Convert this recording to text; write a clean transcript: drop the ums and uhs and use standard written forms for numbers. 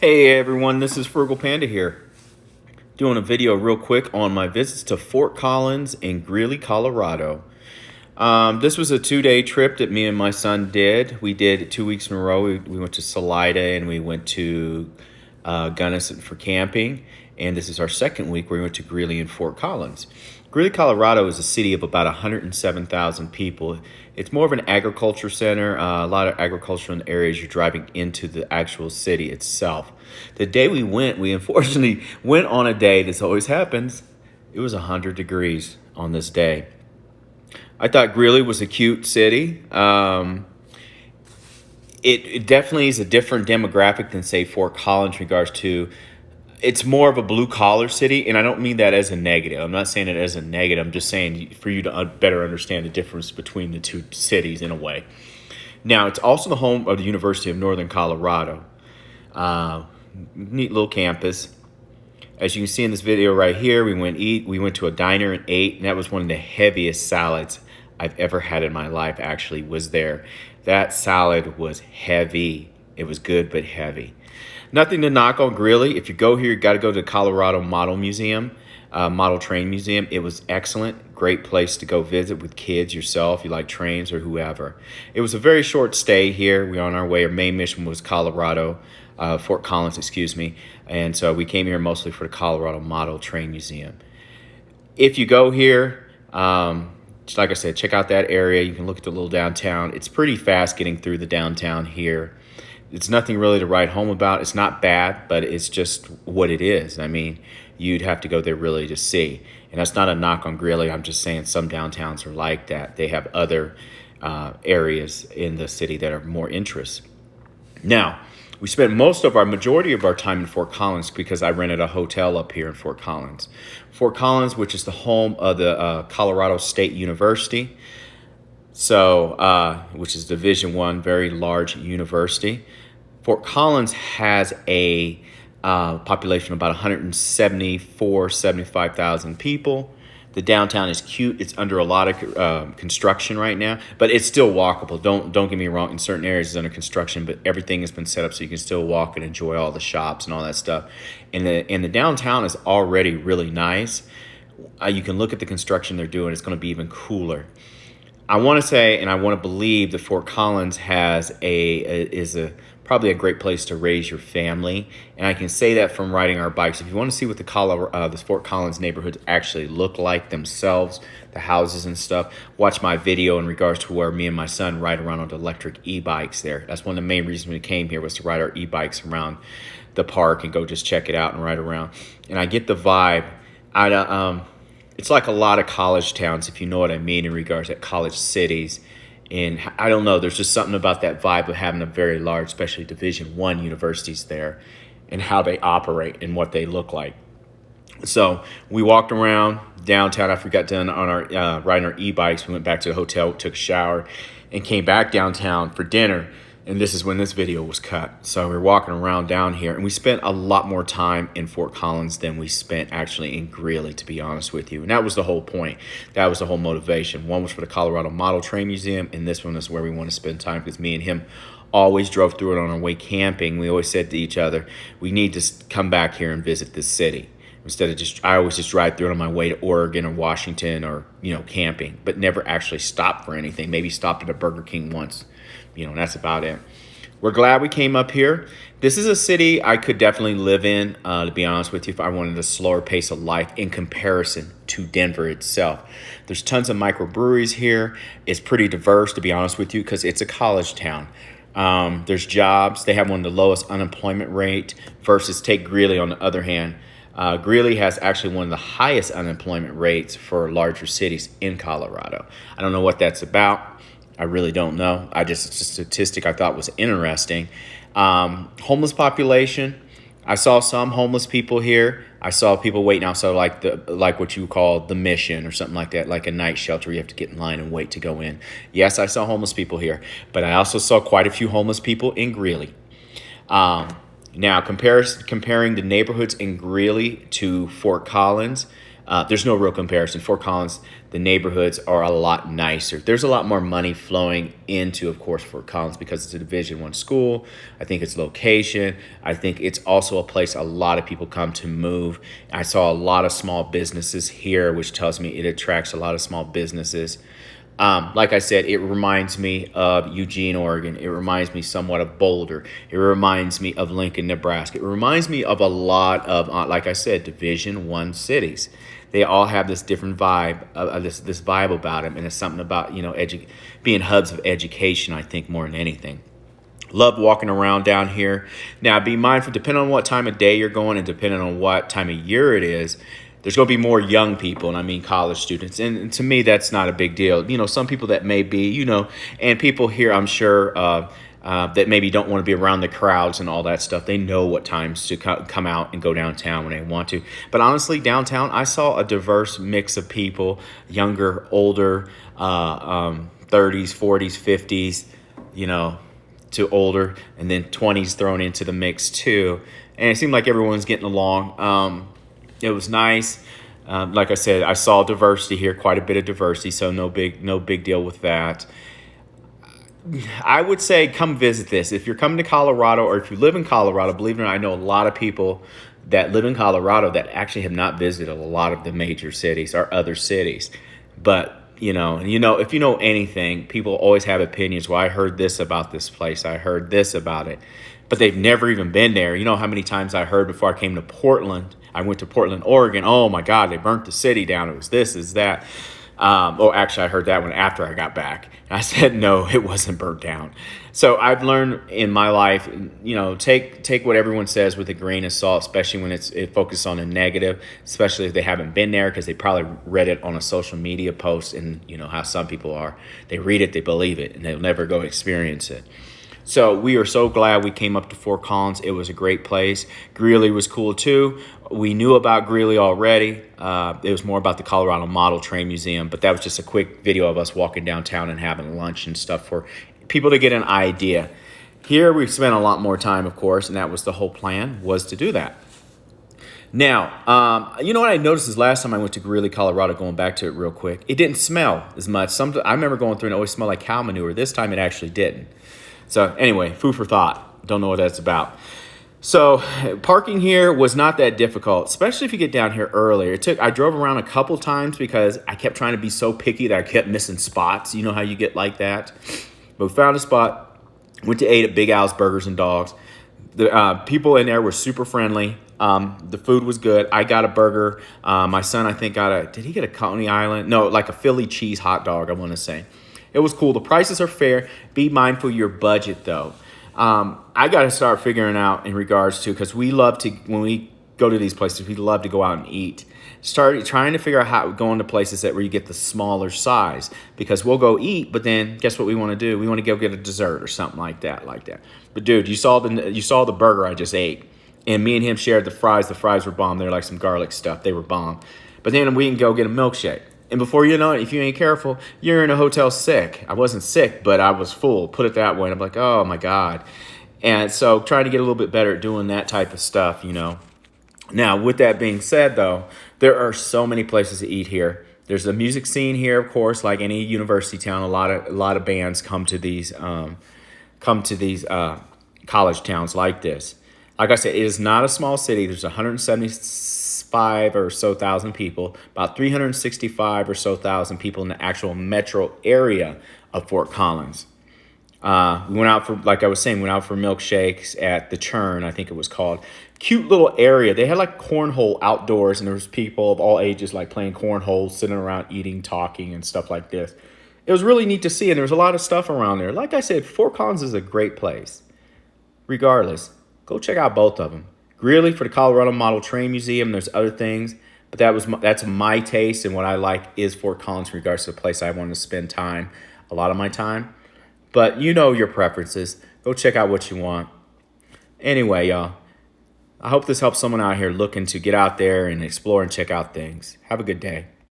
Hey everyone, this is Frugal Panda here, doing a video real quick on my visits to Fort Collins in Greeley, Colorado. This was a 2-day trip that me and my son did. We did it 2 weeks in a row. We went to Salida and we went to Gunnison for camping. And this is our second week where we went to Greeley and Fort Collins. Greeley, Colorado is a city of about 107,000 people. It's more of an agriculture center, a lot of agricultural areas. You're driving into the actual city itself. The day we went, we unfortunately went on a day, this always happens, it was 100 degrees on this day. I thought Greeley was a cute city. It definitely is a different demographic than, say, Fort Collins in regards to, it's more of a blue-collar city, and I don't mean that as a negative. I'm not saying it as a negative. I'm just saying for you to better understand the difference between the two cities in a way. Now, it's also the home of the University of Northern Colorado. Neat little campus. As you can see in this video right here, we went to a diner and ate, and that was one of the heaviest salads I've ever had in my life, actually, was there. That salad was heavy. It was good, but heavy. Nothing to knock on Greeley. If you go here, you got to go to the Colorado Model Museum, Model Train Museum. It was excellent. Great place to go visit with kids, yourself, you like trains or whoever. It was a very short stay here. We were on our way. Our main mission was Fort Collins, excuse me. And so we came here mostly for the Colorado Model Train Museum. If you go here, like I said, check out that area. You can look at the little downtown. It's pretty fast getting through the downtown here. It's nothing really to write home about. It's not bad, but it's just what it is. I mean, you'd have to go there really to see. And that's not a knock on Greeley. I'm just saying some downtowns are like that. They have other areas in the city that are more interest. Now, we spent majority of our time in Fort Collins because I rented a hotel up here in Fort Collins. Fort Collins, which is the home of the Colorado State University, which is Division I, very large university. Fort Collins has a population of about 75,000 people. The downtown is cute. It's under a lot of construction right now, but it's still walkable. Don't get me wrong. In certain areas, it's under construction, but everything has been set up so you can still walk and enjoy all the shops and all that stuff. And the downtown is already really nice. You can look at the construction they're doing. It's going to be even cooler. I want to say, and I want to believe that Fort Collins is probably a great place to raise your family. And I can say that from riding our bikes. If you want to see what the Fort Collins neighborhoods actually look like themselves, the houses and stuff, watch my video in regards to where me and my son ride around on the electric e-bikes there. That's one of the main reasons we came here, was to ride our e-bikes around the park and go just check it out and ride around. And I get the vibe. It's like a lot of college towns, if you know what I mean, in regards to college cities. And I don't know, there's just something about that vibe of having a very large, especially Division I universities there, and how they operate and what they look like. So we walked around downtown after we got done on our riding our e-bikes. We went back to the hotel, took a shower, and came back downtown for dinner. And this is when this video was cut. So we were walking around down here, and we spent a lot more time in Fort Collins than we spent actually in Greeley, to be honest with you. And that was the whole point. That was the whole motivation. One was for the Colorado Model Train Museum, and this one is where we want to spend time, because me and him always drove through it on our way camping. We always said to each other, we need to come back here and visit this city. Instead of I always just drive through it on my way to Oregon or Washington or, camping, but never actually stopped for anything. Maybe stopped at a Burger King once. And that's about it. We're glad we came up here. This is a city I could definitely live in, to be honest with you, if I wanted a slower pace of life in comparison to Denver itself. There's tons of microbreweries here. It's pretty diverse, to be honest with you, because it's a college town. There's jobs. They have one of the lowest unemployment rate versus, take Greeley on the other hand. Greeley has actually one of the highest unemployment rates for larger cities in Colorado. I don't know what that's about. I really don't know. It's a statistic I thought was interesting. Homeless population. I saw some homeless people here. I saw people waiting outside like what you call the Mission or something like that, like a night shelter. You have to get in line and wait to go in. Yes, I saw homeless people here, but I also saw quite a few homeless people in Greeley. Now, comparing the neighborhoods in Greeley to Fort Collins, there's no real comparison. Fort Collins, the neighborhoods are a lot nicer. There's a lot more money flowing into, of course, Fort Collins because it's a Division I school. I think it's location. I think it's also a place a lot of people come to move. I saw a lot of small businesses here, which tells me it attracts a lot of small businesses. Like I said, it reminds me of Eugene, Oregon. It reminds me somewhat of Boulder. It reminds me of Lincoln, Nebraska. It reminds me of a lot of, like I said, Division I cities. They all have this different vibe, this vibe about them, and it's something about, being hubs of education, I think, more than anything. Love walking around down here. Now, be mindful, depending on what time of day you're going and depending on what time of year it is, there's going to be more young people, and I mean college students. And to me, that's not a big deal. Some people that may be, and people here, I'm sure, that maybe don't want to be around the crowds and all that stuff. They know what times to come out and go downtown when they want to. But honestly, downtown, I saw a diverse mix of people, younger, older, 30s, 40s, 50s, to older, and then 20s thrown into the mix too. And it seemed like everyone's getting along. It was nice. Like I said, I saw diversity here, quite a bit of diversity, so no big deal with that. I would say come visit this. If you're coming to Colorado or if you live in Colorado, believe it or not, I know a lot of people that live in Colorado that actually have not visited a lot of the major cities or other cities. But, if you know anything, people always have opinions. Well, I heard this about this place. I heard this about it. But they've never even been there. You know how many times I heard before I came to Portland. I went to Portland, Oregon. Oh, my God, they burnt the city down. It was this, is that. Actually, I heard that one after I got back. And I said, no, it wasn't burnt down. So I've learned in my life, take what everyone says with a grain of salt, especially when it focuses on a negative, especially if they haven't been there because they probably read it on a social media post. And how some people are. They read it, they believe it, and they'll never go experience it. So we are so glad we came up to Fort Collins. It was a great place. Greeley was cool too. We knew about Greeley already. It was more about the Colorado Model Train Museum, but that was just a quick video of us walking downtown and having lunch and stuff for people to get an idea. Here we spent a lot more time, of course, and that was the whole plan, was to do that. Now, what I noticed is last time I went to Greeley, Colorado, going back to it real quick, it didn't smell as much. I remember going through and it always smelled like cow manure. This time it actually didn't. So anyway, food for thought. Don't know what that's about. So parking here was not that difficult, especially if you get down here earlier. I drove around a couple times because I kept trying to be so picky that I kept missing spots. You know how you get like that? But we found a spot, went to eat at Big Al's Burgers and Dogs. The people in there were super friendly. The food was good. I got a burger. My son, I think, did he get a Coney Island? No, like a Philly cheese hot dog, I want to say. It was cool. The prices are fair. Be mindful of your budget, though. I got to start figuring out in regards to, because we love to, when we go to these places, we love to go out and eat. Start trying to figure out how to go into places where you get the smaller size, because we'll go eat, but then guess what we want to do? We want to go get a dessert or something like that. But dude, you saw the burger I just ate, and me and him shared the fries. The fries were bomb. They're like some garlic stuff. They were bomb. But then we can go get a milkshake. And before you know it, if you ain't careful, you're in a hotel sick. I wasn't sick, but I was full. Put it that way. And I'm like, oh, my God. And so trying to get a little bit better at doing that type of stuff, Now, with that being said, though, there are so many places to eat here. There's a music scene here, of course, like any university town. A lot of bands come to these college towns like this. Like I said, it is not a small city. There's 175 or so thousand people, about 365 or so thousand people in the actual metro area of Fort Collins. We went out for, like I was saying, milkshakes at the Churn, I think it was called. Cute little area. They had like cornhole outdoors, and there was people of all ages like playing cornhole, sitting around eating, talking, and stuff like this. It was really neat to see, and there was a lot of stuff around there. Like I said, Fort Collins is a great place. Regardless, go check out both of them. Greeley for the Colorado Model Train Museum. There's other things, but that's my taste, and what I like is Fort Collins in regards to the place I want to spend a lot of my time. But you know your preferences. Go check out what you want. Anyway, y'all, I hope this helps someone out here looking to get out there and explore and check out things. Have a good day.